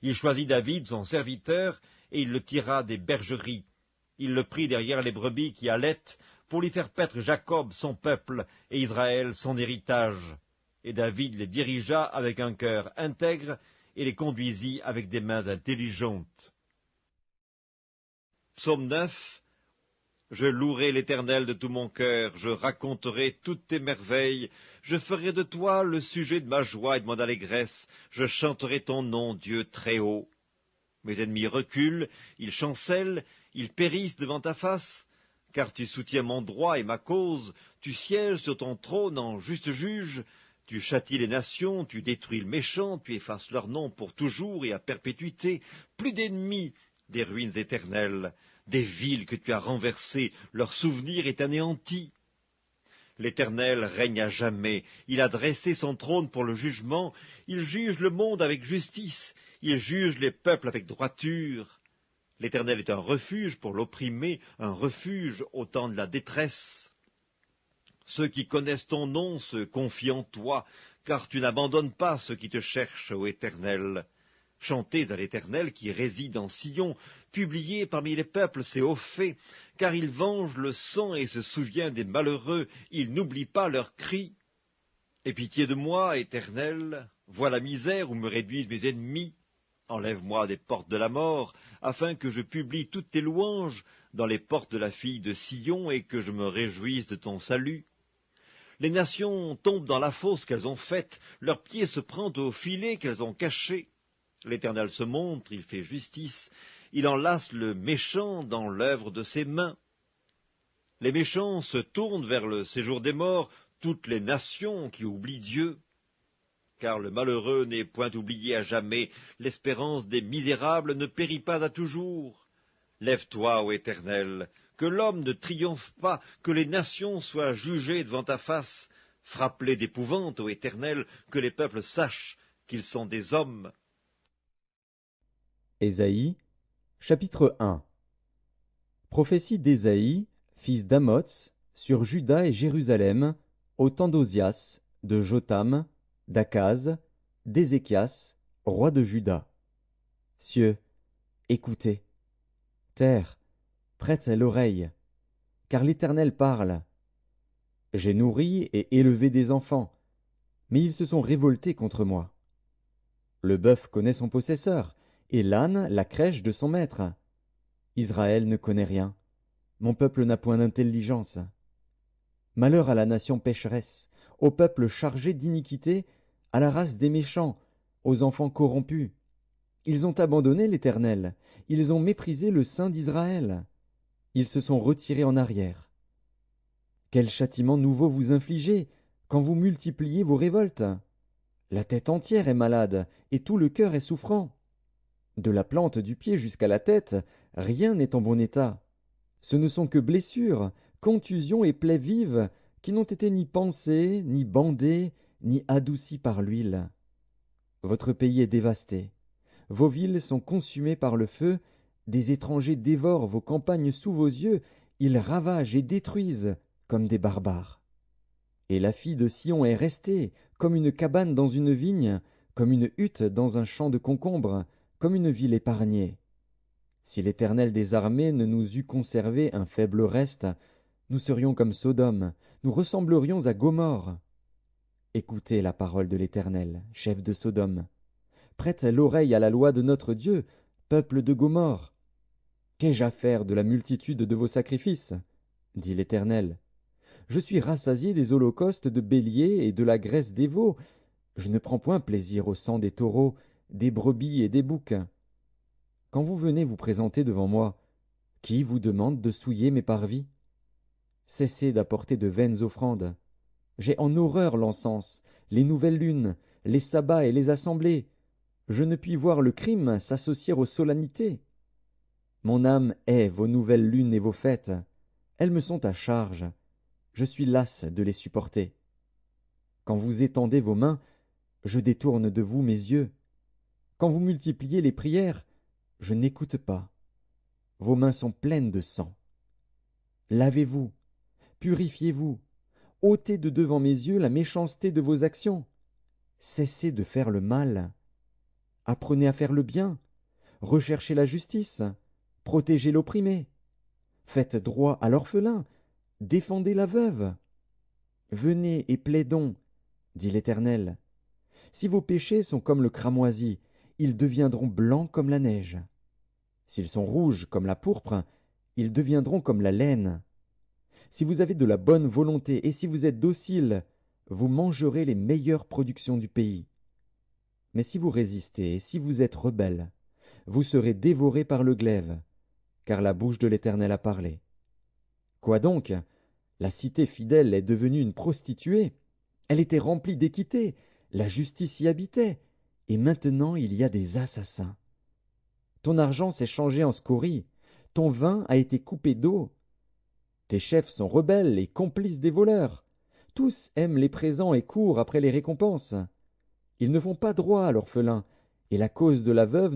Il choisit David, son serviteur, et il le tira des bergeries. Il le prit derrière les brebis qui allaitent, pour lui faire paître Jacob, son peuple, et Israël, son héritage. Et David les dirigea avec un cœur intègre, et les conduisit avec des mains intelligentes. Psaume 9. Je louerai l'Éternel de tout mon cœur, je raconterai toutes tes merveilles, je ferai de toi le sujet de ma joie et de mon allégresse, je chanterai ton nom, Dieu très haut. Mes ennemis reculent, ils chancellent, ils périssent devant ta face, car tu soutiens mon droit et ma cause, tu sièges sur ton trône en juste juge, tu châties les nations, tu détruis le méchant, tu effaces leur nom pour toujours et à perpétuité, plus d'ennemis, des ruines éternelles, des villes que tu as renversées, leur souvenir est anéanti. L'Éternel règne à jamais, il a dressé son trône pour le jugement, il juge le monde avec justice, il juge les peuples avec droiture. L'Éternel est un refuge pour l'opprimé, un refuge au temps de la détresse. Ceux qui connaissent ton nom se confient en toi, car tu n'abandonnes pas ceux qui te cherchent, ô Éternel. Chantez à l'Éternel qui réside en Sion, publiez parmi les peuples ses hauts faits, car il venge le sang et se souvient des malheureux, il n'oublie pas leurs cris. Aie pitié de moi, Éternel, vois la misère où me réduisent mes ennemis. Enlève-moi des portes de la mort, afin que je publie toutes tes louanges dans les portes de la fille de Sion et que je me réjouisse de ton salut. Les nations tombent dans la fosse qu'elles ont faite, leurs pieds se prennent au filet qu'elles ont caché. L'Éternel se montre, il fait justice, il enlace le méchant dans l'œuvre de ses mains. Les méchants se tournent vers le séjour des morts, toutes les nations qui oublient Dieu. Car le malheureux n'est point oublié à jamais, l'espérance des misérables ne périt pas à toujours. Lève-toi, ô Éternel, que l'homme ne triomphe pas, que les nations soient jugées devant ta face. Frappe-les d'épouvante, ô Éternel, que les peuples sachent qu'ils sont des hommes. Ésaïe, chapitre 1. Prophétie d'Ésaïe, fils d'Amoz, sur Juda et Jérusalem, au temps d'Ozias, de Jotham, d'Akaz, d'Ézéchias, roi de Juda. Cieux, écoutez. Terre, prête l'oreille, car l'Éternel parle. J'ai nourri et élevé des enfants, mais ils se sont révoltés contre moi. Le bœuf connaît son possesseur, et l'âne la crèche de son maître. Israël ne connaît rien, mon peuple n'a point d'intelligence. Malheur à la nation pécheresse, au peuple chargé d'iniquité, à la race des méchants, aux enfants corrompus. Ils ont abandonné l'Éternel, ils ont méprisé le Saint d'Israël. Ils se sont retirés en arrière. Quel châtiment nouveau vous infligez quand vous multipliez vos révoltes? La tête entière est malade, et tout le cœur est souffrant. De la plante du pied jusqu'à la tête, rien n'est en bon état. Ce ne sont que blessures, contusions et plaies vives, qui n'ont été ni pansées, ni bandées, ni adoucies par l'huile. Votre pays est dévasté. Vos villes sont consumées par le feu, des étrangers dévorent vos campagnes sous vos yeux, ils ravagent et détruisent comme des barbares. Et la fille de Sion est restée, comme une cabane dans une vigne, comme une hutte dans un champ de concombres, comme une ville épargnée. Si l'Éternel des armées ne nous eût conservé un faible reste, nous serions comme Sodome, nous ressemblerions à Gomorrhe. Écoutez la parole de l'Éternel, chef de Sodome. Prête l'oreille à la loi de notre Dieu, peuple de Gomorrhe. Qu'ai-je à faire de la multitude de vos sacrifices? Dit l'Éternel. Je suis rassasié des holocaustes de béliers et de la graisse des veaux. Je ne prends point plaisir au sang des taureaux, des brebis et des boucs. Quand vous venez vous présenter devant moi, qui vous demande de souiller mes parvis? Cessez d'apporter de vaines offrandes. J'ai en horreur l'encens, les nouvelles lunes, les sabbats et les assemblées. Je ne puis voir le crime s'associer aux solennités. Mon âme hait vos nouvelles lunes et vos fêtes. Elles me sont à charge. Je suis las de les supporter. Quand vous étendez vos mains, je détourne de vous mes yeux. Quand vous multipliez les prières, je n'écoute pas. Vos mains sont pleines de sang. Lavez-vous, purifiez-vous, ôtez de devant mes yeux la méchanceté de vos actions. Cessez de faire le mal. Apprenez à faire le bien, recherchez la justice, protégez l'opprimé, faites droit à l'orphelin, défendez la veuve. Venez et plaidons, dit l'Éternel. Si vos péchés sont comme le cramoisi, ils deviendront blancs comme la neige. S'ils sont rouges comme la pourpre, ils deviendront comme la laine. Si vous avez de la bonne volonté et si vous êtes docile, vous mangerez les meilleures productions du pays. Mais si vous résistez et si vous êtes rebelles, vous serez dévorés par le glaive, car la bouche de l'Éternel a parlé. Quoi donc? La cité fidèle est devenue une prostituée. Elle était remplie d'équité, la justice y habitait, et maintenant il y a des assassins. Ton argent s'est changé en scorie, ton vin a été coupé d'eau. Tes chefs sont rebelles et complices des voleurs. Tous aiment les présents et courent après les récompenses. Ils ne font pas droit à l'orphelin, et la cause de la veuve